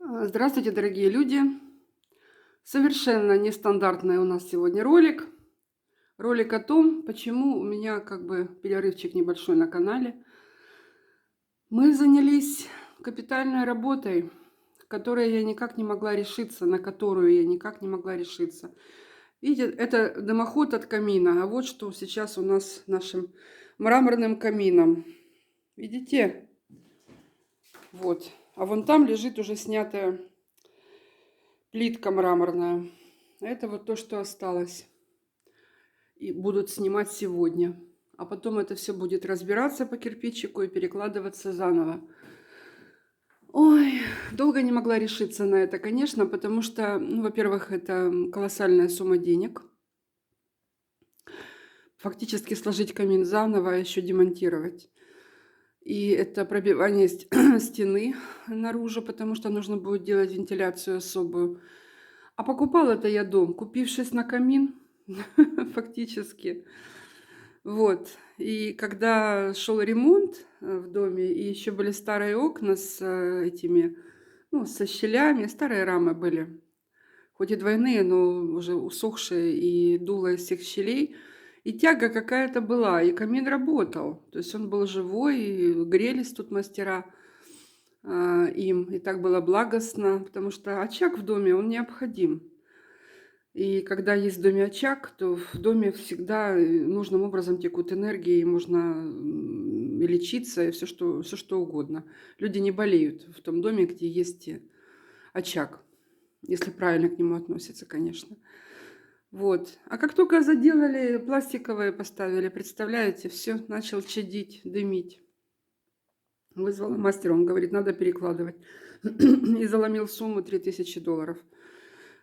Здравствуйте, дорогие люди! Совершенно нестандартный у нас сегодня ролик. Ролик о том, почему у меня как бы перерывчик небольшой на канале. Мы занялись капитальной работой, которой я никак не могла решиться, на которую я никак не могла решиться. Видите, это дымоход от камина. А вот что сейчас у нас с нашим мраморным камином. Видите? Вот. А вон там лежит уже снятая плитка мраморная. Это вот то, что осталось. И будут снимать сегодня. А потом это все будет разбираться по кирпичику и перекладываться заново. Ой, долго не могла решиться на это, конечно, потому что, ну, во-первых, это колоссальная сумма денег. Фактически сложить камин заново, а еще демонтировать. И это пробивание стены наружу, потому что нужно будет делать вентиляцию особую. А покупала это я дом, купившись на камин, фактически. Вот. И когда шел ремонт в доме, и еще были старые окна с этими, ну, со щелями, старые рамы были. Хоть и двойные, но уже усохшие, и дуло из всех щелей. И тяга какая-то была, и камин работал. То есть он был живой, и грелись тут мастера им. И так было благостно, потому что очаг в доме, он необходим. И когда есть в доме очаг, то в доме всегда нужным образом текут энергии, и можно и лечиться, и все что угодно. Люди не болеют в том доме, где есть очаг, если правильно к нему относятся, конечно. Вот. А как только заделали, пластиковые поставили, представляете, все начал чадить, дымить. Вызвала мастера, он говорит, надо перекладывать. И заломил сумму $3000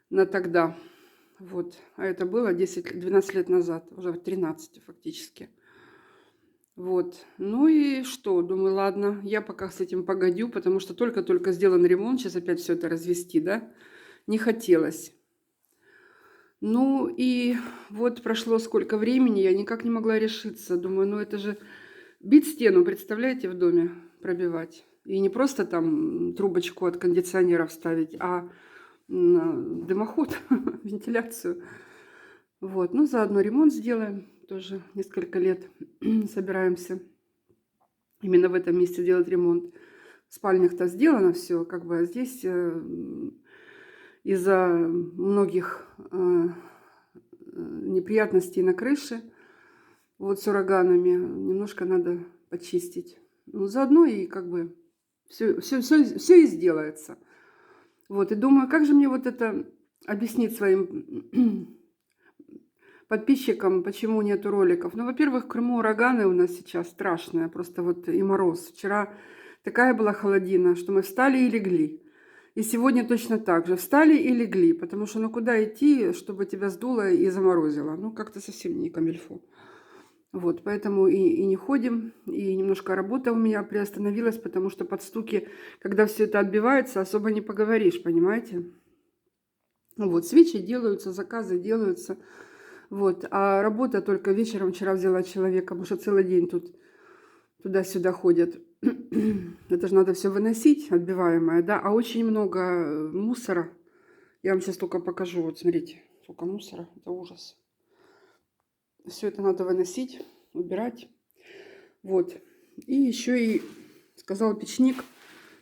на тогда. Вот. А это было 12 лет назад, уже 13 фактически. Вот. Ну и что? Думаю, ладно, я пока с этим погодю, потому что только-только сделан ремонт, сейчас опять все это развести, да? Не хотелось. Ну и вот прошло сколько времени, я никак не могла решиться. Думаю, ну это же бить стену, представляете, в доме пробивать. И не просто там трубочку от кондиционера вставить, а дымоход, вентиляцию. Вот, ну заодно ремонт сделаем, тоже несколько лет собираемся именно в этом месте делать ремонт. В спальнях-то сделано все, как бы, а здесь из-за многих неприятностей на крыше, вот с ураганами, немножко надо почистить. Ну, заодно и как бы все и сделается. Вот, и думаю, как же мне вот это объяснить своим подписчикам, почему нету роликов. Ну, во-первых, в Крыму ураганы у нас сейчас страшные, просто вот и мороз. Вчера такая была холодина, что мы встали и легли. И сегодня точно так же. Встали и легли, потому что ну куда идти, чтобы тебя сдуло и заморозило? Ну, как-то совсем не камильфо. Вот, поэтому и не ходим, и немножко работа у меня приостановилась, потому что под стуки, когда все это отбивается, особо не поговоришь, понимаете? Ну вот, свечи делаются, заказы делаются. Вот, а работа только вечером вчера взяла человека, потому что целый день тут туда-сюда ходят. Это же надо все выносить, отбиваемое, да, а очень много мусора. Я вам сейчас только покажу, вот смотрите, сколько мусора, это ужас. Все это надо выносить, убирать. Вот. И еще и сказал печник,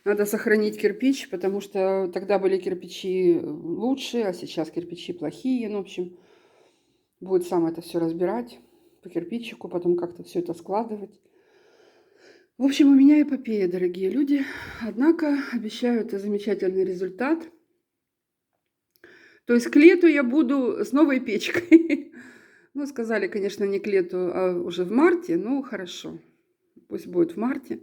надо сохранить кирпич, потому что тогда были кирпичи лучшие, а сейчас кирпичи плохие. Ну, в общем, будет сам это все разбирать по кирпичику, потом как-то все это складывать. В общем, у меня эпопея, дорогие люди. Однако обещаю, это замечательный результат. То есть к лету я буду с новой печкой. Ну, сказали, конечно, не к лету, а уже в марте. Ну, хорошо. Пусть будет в марте.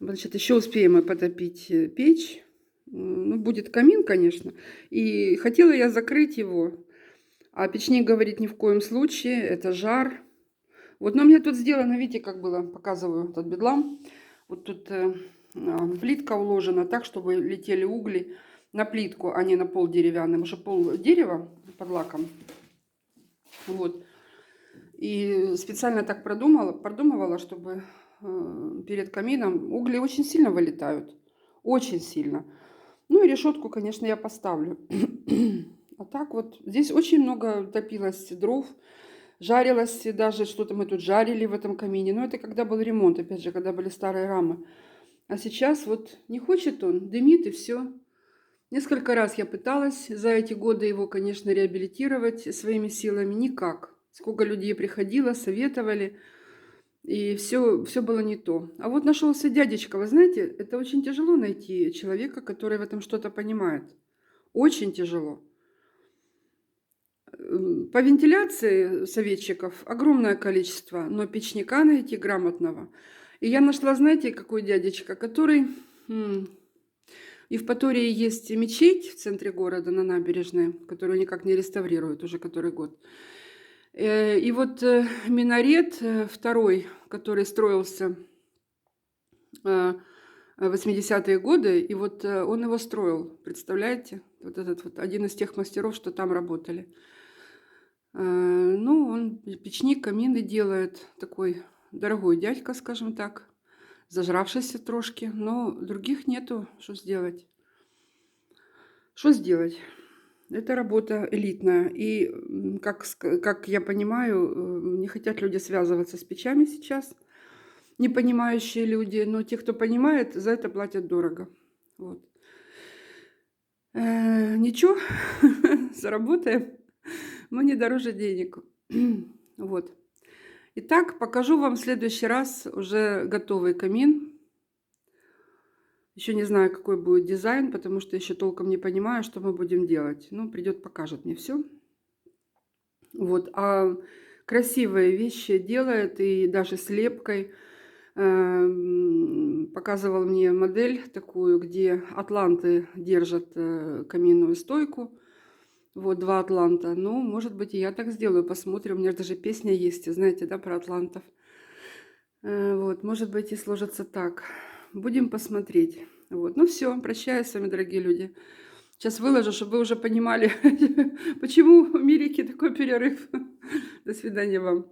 Значит, еще успеем мы потопить печь. Ну, будет камин, конечно. И хотела я закрыть его. А печник говорит, ни в коем случае, это жар. Вот, но у меня тут сделано, видите, как было, показываю этот бедлам. Вот тут плитка уложена так, чтобы летели угли на плитку, а не на пол деревянный. Уже пол дерева под лаком. Вот. И специально так продумывала, чтобы перед камином угли очень сильно вылетают. Очень сильно. Ну и решетку, конечно, я поставлю. А так вот, здесь очень много топилось дров, жарилось даже, что-то мы тут жарили в этом камине. Но это когда был ремонт, опять же, когда были старые рамы. А сейчас вот не хочет он, дымит и все. Несколько раз я пыталась за эти годы его, конечно, реабилитировать своими силами. Никак. Сколько людей приходило, советовали. И все было не то. А вот нашелся дядечка. Вы знаете, это очень тяжело найти человека, который в этом что-то понимает. Очень тяжело. По вентиляции советчиков огромное количество, но печника найти грамотного. И я нашла, знаете, какой дядечка, который... В Евпатории есть мечеть в центре города на набережной, которую никак не реставрируют уже который год. И вот минарет второй, который строился в 80-е годы, и вот он его строил, представляете? Вот этот вот один из тех мастеров, что там работали. Ну, он печник, камины делает, такой дорогой дядька, скажем так, зажравшийся трошки, но других нету, что сделать. Что сделать? Это работа элитная. И, как я понимаю, не хотят люди связываться с печами сейчас, не понимающие люди, но те, кто понимает, за это платят дорого. Вот. Ничего, заработаем, но не дороже денег. Вот. Итак, покажу вам в следующий раз уже готовый камин. Еще не знаю, какой будет дизайн, потому что еще толком не понимаю, что мы будем делать. Ну, придет, покажет мне все. Вот. А красивые вещи делает, и даже с лепкой. Показывал мне модель такую, где атланты держат каминную стойку. Вот, 2 атланта. Ну, может быть, и я так сделаю. Посмотрим. У меня даже песня есть, знаете, да, про атлантов. Вот, может быть, и сложится так. Будем посмотреть. Вот, ну все, прощаюсь с вами, дорогие люди. Сейчас выложу, чтобы вы уже понимали, почему в Америке такой перерыв. До свидания вам.